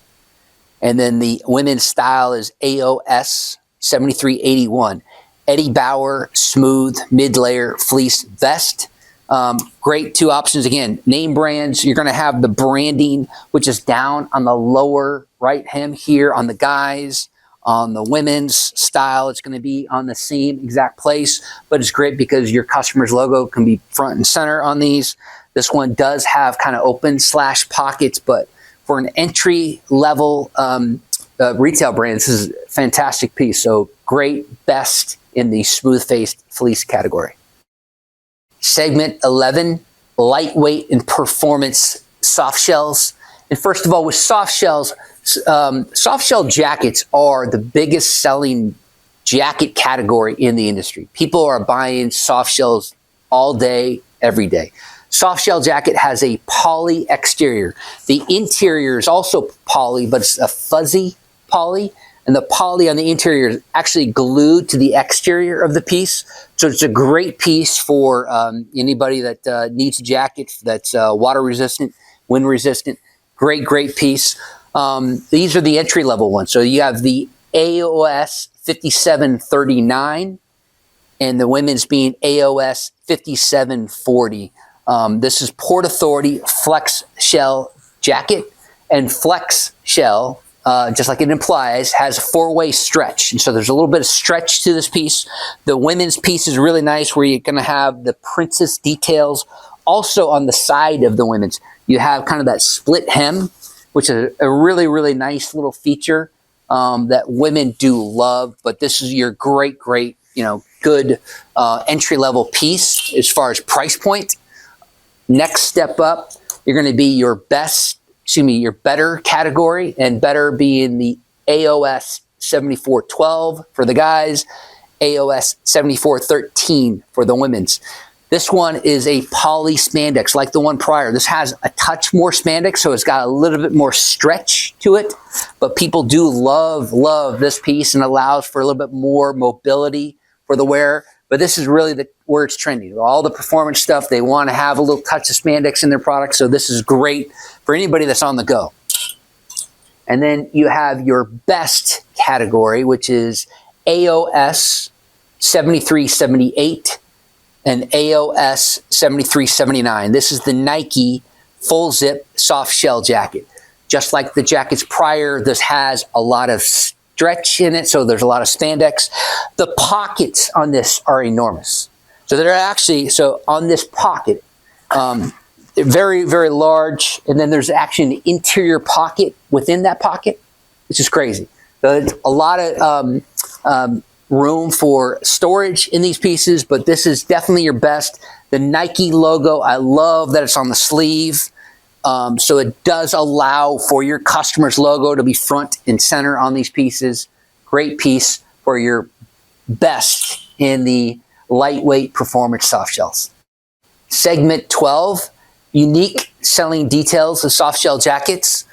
and then the women's style is AOS 7381. Eddie Bauer Smooth Mid-Layer Fleece Vest. Great two options. Again, name brands. You're going to have the branding, which is down on the lower right hem here on the guys. On the women's style, it's going to be on the same exact place, but it's great because your customer's logo can be front and center on these. This one does have kind of open / pockets, but for an entry level retail brand, this is a fantastic piece. So great, best in the smooth faced fleece category. Segment 11, lightweight and performance soft shells. And first of all, with soft shells, soft shell jackets are the biggest selling jacket category in the industry. People are buying soft shells all day, every day. Soft shell jacket has a poly exterior. The interior is also poly, but it's a fuzzy poly. And the poly on the interior is actually glued to the exterior of the piece. So it's a great piece for anybody that needs a jacket that's water resistant, wind resistant. Great, great piece. These are the entry level ones. So you have the AOS 5739 and the women's being AOS 5740. This is Port Authority Flex Shell Jacket, and Flex Shell, just like it implies, has a 4-way stretch. And so there's a little bit of stretch to this piece. The women's piece is really nice where you're going to have the princess details. Also on the side of the women's, you have kind of that split hem, which is a really, really nice little feature that women do love. But this is your great, great, good entry-level piece as far as price point. Next step up, you're going to be your better category, and better being the AOS 7412 for the guys, AOS 7413 for the women's. This one is a poly spandex like the one prior. This has a touch more spandex, so it's got a little bit more stretch to it, but people do love this piece and allows for a little bit more mobility for the wearer. But this is really where it's trending. All the performance stuff, they want to have a little touch of spandex in their product, so this is great for anybody that's on the go. And then you have your best category, which is AOS 7378 and AOS 7379. This is the Nike full zip soft shell jacket. just like the jackets prior. This has a lot of stretch in it, so there's a lot of spandex. The pockets on this are enormous. So they're actually, so on this pocket, very, very large. And then there's actually an interior pocket within that pocket, which is crazy. So it's a lot of room for storage in these pieces, but this is definitely your best. The Nike logo, I love that it's on the sleeve. So it does allow for your customer's logo to be front and center on these pieces. Great piece for your best in the lightweight performance soft shells. Segment 12, unique selling details of soft shell jackets.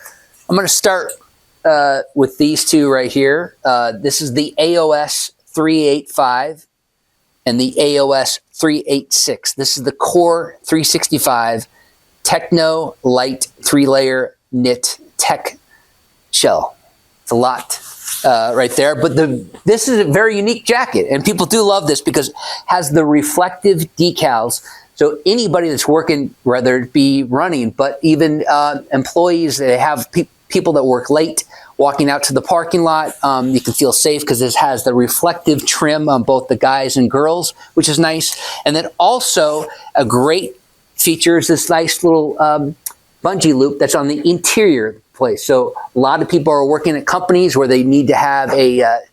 I'm going to start with these two right here. This is the AOS 385 and the AOS 386. This is the Core 365 Techno Light 3-layer knit tech shell. It's a lot right there, but this is a very unique jacket, and people do love this because it has the reflective decals. So anybody that's working, whether it be running, but even employees, they have people that work late, walking out to the parking lot, you can feel safe because this has the reflective trim on both the guys and girls, which is nice. And then also a great feature is this nice little bungee loop that's on the interior place. So a lot of people are working at companies where they need to have a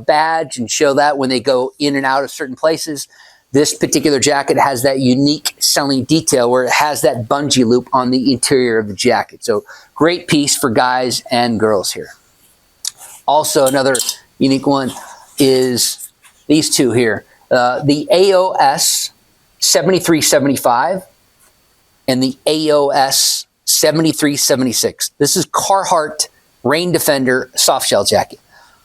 badge and show that when they go in and out of certain places. This particular jacket has that unique selling detail where it has that bungee loop on the interior of the jacket. So great piece for guys and girls here. Also, another unique one is these two here. The AOS 7375 and the AOS 7376. This is Carhartt Rain Defender soft shell jacket.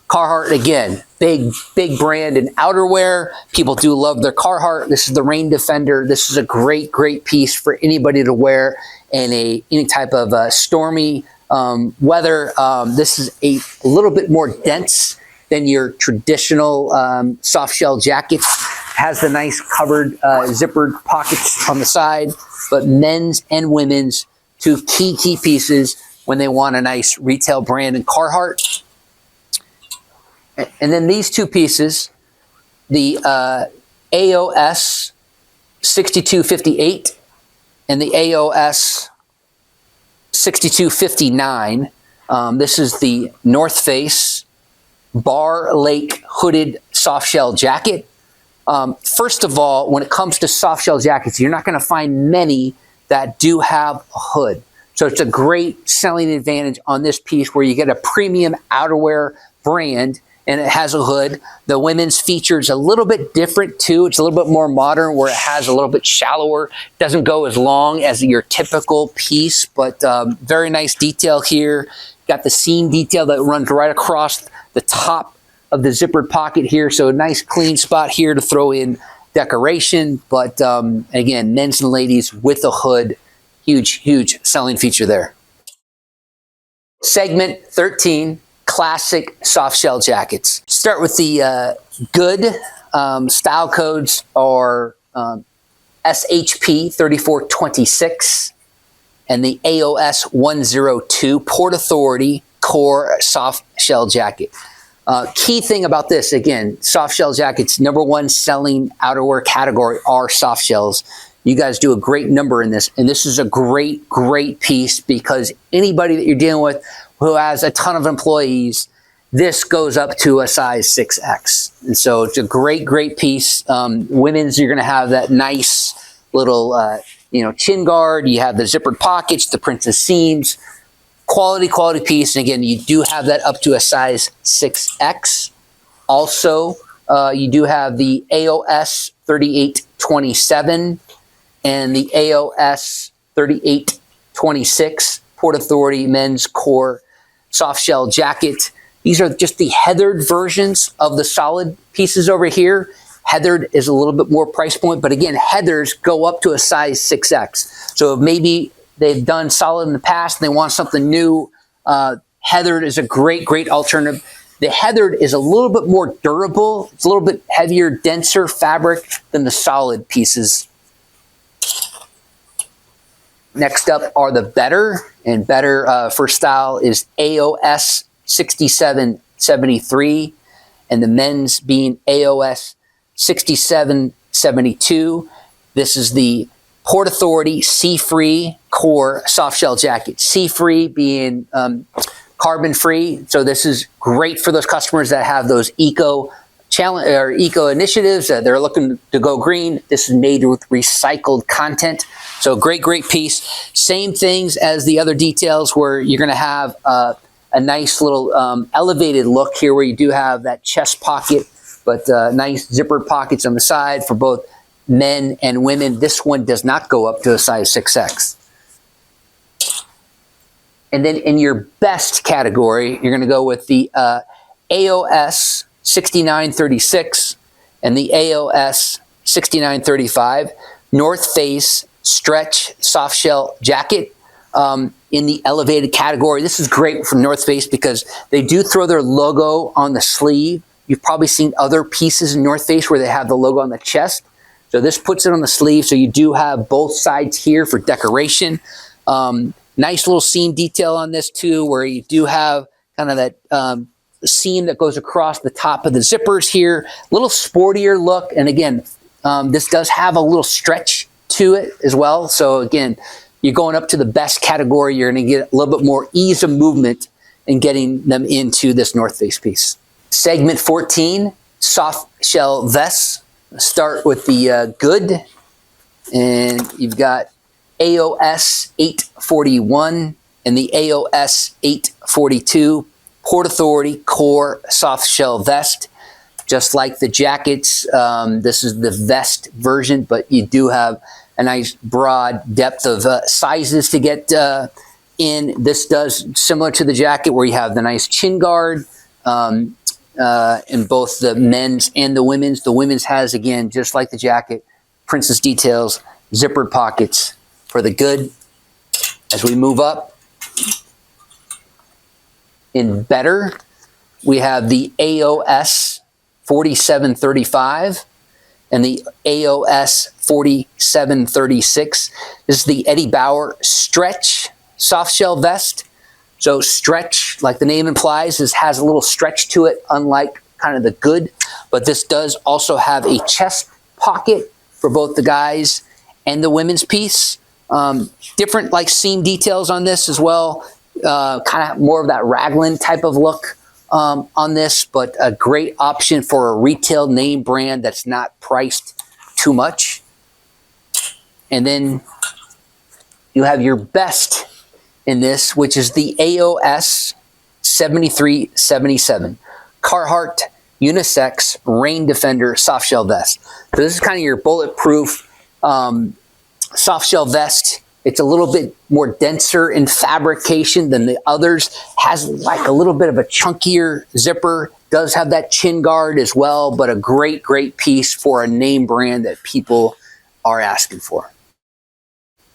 Carhartt, again, big brand in outerwear. People do love their Carhartt. This is the Rain Defender. This is a great piece for anybody to wear in any type of stormy weather. This is a little bit more dense than your traditional soft shell jackets. Has the nice covered zippered pockets on the side, but men's and women's, two key pieces when they want a nice retail brand in Carhartt. And then these two pieces, the AOS 6258 and the AOS 6259. This is the North Face Bar Lake hooded soft shell jacket. First of all, when it comes to soft shell jackets, you're not going to find many that do have a hood. So it's a great selling advantage on this piece where you get a premium outerwear brand and it has a hood. The women's feature is a little bit different too. It's a little bit more modern where it has a little bit shallower. Doesn't go as long as your typical piece, but very nice detail here. Got the seam detail that runs right across the top of the zippered pocket here. So a nice clean spot here to throw in decoration. But again, men's and ladies with a hood, huge selling feature there. Segment 13. Classic soft shell jackets. Start with the good style codes are SHP 3426 and the AOS 102 Port Authority Core soft shell jacket. Key thing about this, again, soft shell jackets, #1 selling outerwear category are soft shells. You guys do a great number in this, and this is a great piece because anybody that you're dealing with who has a ton of employees, this goes up to a size 6X. And so it's a great piece. Women's, you're gonna have that nice little, chin guard. You have the zippered pockets, the princess seams, quality piece. And again, you do have that up to a size 6X. Also, you do have the AOS 3827 and the AOS 3826 Port Authority Men's Core soft shell jacket. These are just the heathered versions of the solid pieces over here. Heathered is a little bit more price point, but again, heathers go up to a size 6X. So if maybe they've done solid in the past and they want something new, heathered is a great alternative. The heathered is a little bit more durable. It's a little bit heavier, denser fabric than the solid pieces. Next up are the better, and better for style is AOS 6773, and the men's being AOS 6772. This is the Port Authority Sea-Free Core Soft Shell Jacket. Sea-Free being carbon-free, so this is great for those customers that have those eco initiatives. They're looking to go green. This is made with recycled content, so great piece. Same things as the other details, where you're going to have a nice little elevated look here, where you do have that chest pocket, but nice zippered pockets on the side for both men and women. This one does not go up to a size 6X. And then in your best category, you're going to go with the AOS 6936 and the AOS 6935 North Face Stretch Soft Shell Jacket in the elevated category. This is great from North Face because they do throw their logo on the sleeve. You've probably seen other pieces in North Face where they have the logo on the chest. So this puts it on the sleeve, so you do have both sides here for decoration. Nice little seam detail on this too, where you do have kind of that seam that goes across the top of the zippers here. A little sportier look, and again, this does have a little stretch to it as well. So again, you're going up to the best category. You're going to get a little bit more ease of movement in getting them into this North Face piece. Segment 14, soft shell vests. Start with the good, and you've got AOS 841 and the AOS 842 Port Authority Core Soft Shell Vest. Just like the jackets, this is the vest version, but you do have a nice broad depth of sizes to get in. This does similar to the jacket, where you have the nice chin guard in both the men's and the women's. The women's has, again, just like the jacket, princess details, zippered pockets for the good. As we move up, in better, we have the AOS 4735 and the AOS 4736. This is the Eddie Bauer Stretch Soft Shell Vest. So stretch, like the name implies, has a little stretch to it, unlike kind of the good. But this does also have a chest pocket for both the guys and the women's piece. Different like seam details on this as well. Kind of more of that raglan type of look on this, but a great option for a retail name brand that's not priced too much. And then you have your best in this, which is the AOS 7377 Carhartt Unisex Rain Defender Soft Shell Vest. So this is kind of your bulletproof soft shell vest. It's a little bit more denser in fabrication than the others. Has like a little bit of a chunkier zipper. Does have that chin guard as well, but a great piece for a name brand that people are asking for.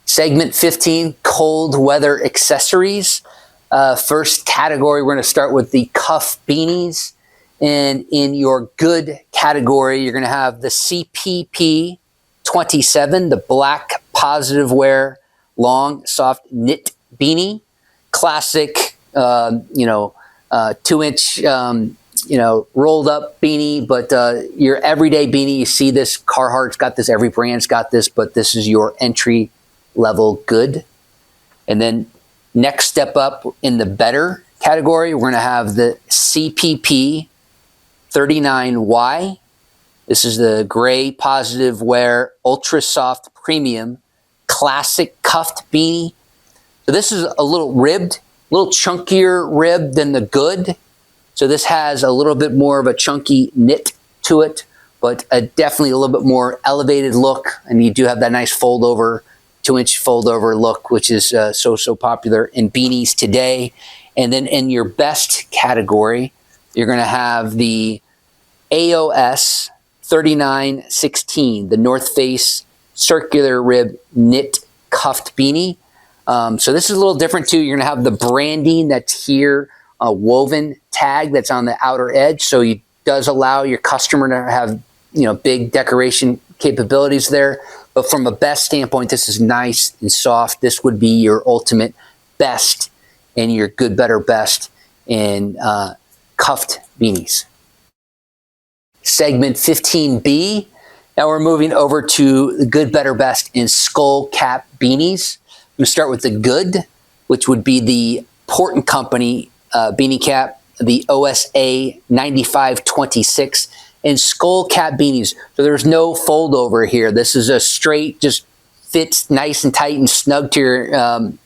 Segment 15, cold weather accessories. First category, we're going to start with the cuff beanies. And in your good category, you're going to have the CPP 27, the black positive wear long soft knit beanie. Classic, 2-inch, rolled up beanie, but your everyday beanie, you see this, Carhartt's got this, every brand's got this, but this is your entry level good. And then next step up in the better category, we're going to have the CPP 39Y. This is the gray positive wear ultra soft premium classic cuffed beanie. So this is a little ribbed, a little chunkier rib than the good. So this has a little bit more of a chunky knit to it, but definitely a little bit more elevated look. And you do have that nice fold over, 2-inch fold over look, which is so popular in beanies today. And then in your best category, you're going to have the AOS 3916, the North Face circular rib knit cuffed beanie. So this is a little different too. You're going to have the branding that's here, a woven tag that's on the outer edge. So it does allow your customer to have, big decoration capabilities there. But from a best standpoint, this is nice and soft. This would be your ultimate best and your good, better, best in cuffed beanies. Segment 15B. Now we're moving over to the good, better, best in skull cap beanies. I'm going to start with the good, which would be the Port & Company beanie cap, the OSA 9526, and skull cap beanies. So there's no fold over here. This is a straight, just fits nice and tight and snug to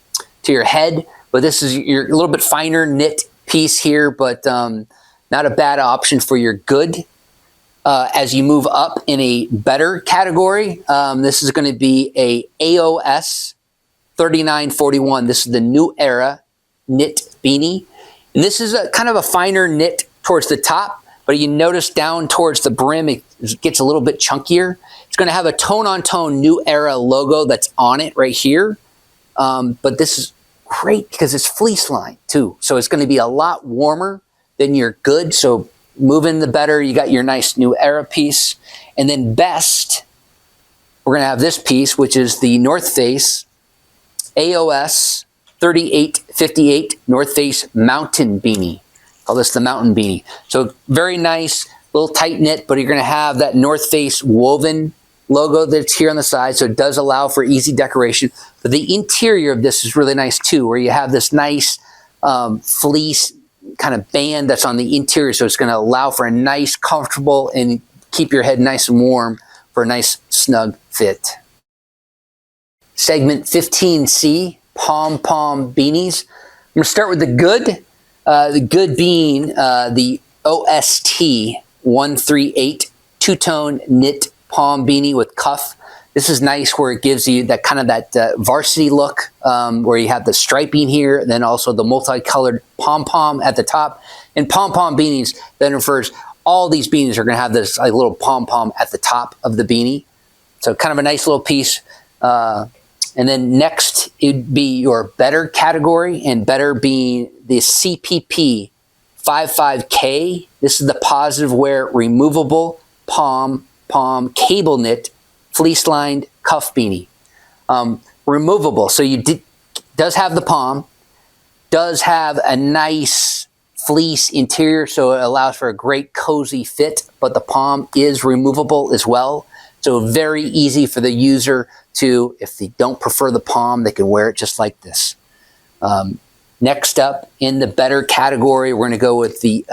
your head. But this is your a little bit finer knit piece here, but not a bad option for your good. As you move up in a better category, this is going to be a AOS 3941. This is the New Era knit beanie. And this is a kind of a finer knit towards the top, but you notice down towards the brim, it gets a little bit chunkier. It's going to have a tone-on-tone New Era logo that's on it right here. But this is great because it's fleece lined too. So it's going to be a lot warmer than your good. So moving the better, you got your nice New Era piece. And then best, we're going to have this piece, which is the North Face AOS 3858 North Face Mountain Beanie. Call this the Mountain Beanie. So very nice, little tight knit, but you're going to have that North Face woven logo that's here on the side, so it does allow for easy decoration. But the interior of this is really nice too, where you have this nice fleece kind of band that's on the interior, so it's going to allow for a nice, comfortable, and keep your head nice and warm for a nice, snug fit. Segment 15C, pom-pom beanies. I'm going to start with the good. The good being the OST 138 two-tone knit pom beanie with cuff. This is nice where it gives you that kind of that varsity look where you have the striping here, then also the multicolored pom-pom at the top. And pom-pom beanies then refers, all these beanies are going to have this like, little pom-pom at the top of the beanie. So kind of a nice little piece. And then next, it'd be your better category, and better being the CPP 55K. This is the positive wear removable pom cable knit fleece lined cuff beanie. Removable, so does have the pom, does have a nice fleece interior, so it allows for a great cozy fit, but the pom is removable as well. So very easy for the user to, if they don't prefer the pom, they can wear it just like this. Next up in the better category, we're going to go with the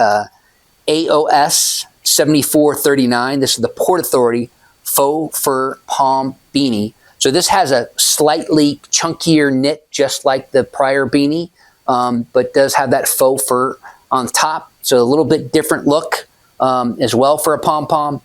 AOS 7439. This is the Port Authority faux fur pom beanie. So this has a slightly chunkier knit, just like the prior beanie, but does have that faux fur on top. So a little bit different look as well for a pom-pom.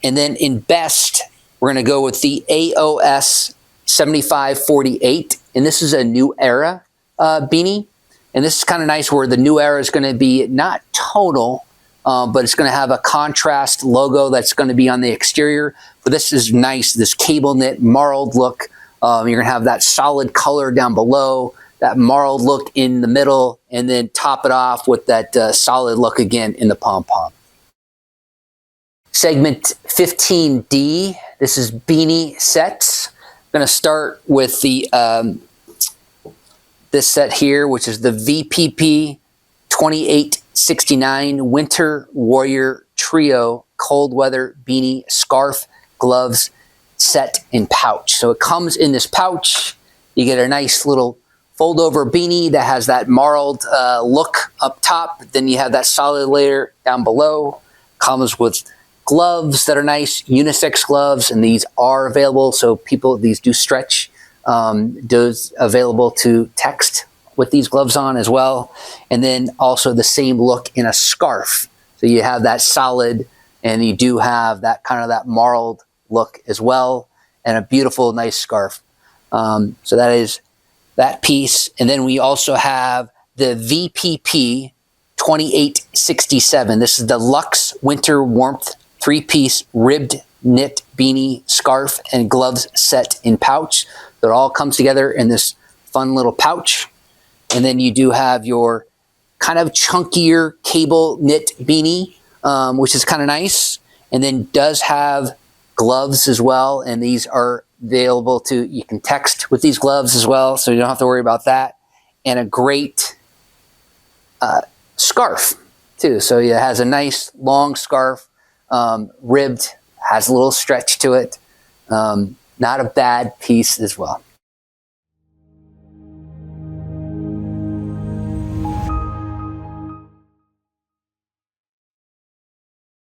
And then in best, we're going to go with the AOS 7548. And this is a New Era beanie. And this is kind of nice where the New Era is going to be not tonal, but it's going to have a contrast logo that's going to be on the exterior. But this is nice, this cable knit marled look. You're going to have that solid color down below, that marled look in the middle, and then top it off with that solid look again in the pom-pom. Segment 15D, this is beanie sets. I'm going to start with the this set here, which is the VPP 2869 Winter Warrior Trio Cold Weather Beanie Scarf Gloves Set in Pouch. So it comes in this pouch. You get a nice little fold over beanie that has that marled look up top. Then you have that solid layer down below. Comes with gloves that are nice, unisex gloves, and these are available. So these do stretch. Does available to text with these gloves on as well. And then also the same look in a scarf. So you have that solid, and you do have that kind of that marled look as well, and a beautiful, nice scarf. So that is that piece. And then we also have the VPP 2867. This is the Luxe Winter Warmth 3-piece ribbed knit beanie, scarf, and gloves set in pouch. So it all comes together in this fun little pouch. And then you do have your kind of chunkier cable knit beanie, which is kind of nice. And then does have gloves as well. And these are available to, you can text with these gloves as well, so you don't have to worry about that. And a great scarf too. So it has a nice long scarf, ribbed, has a little stretch to it. Not a bad piece as well.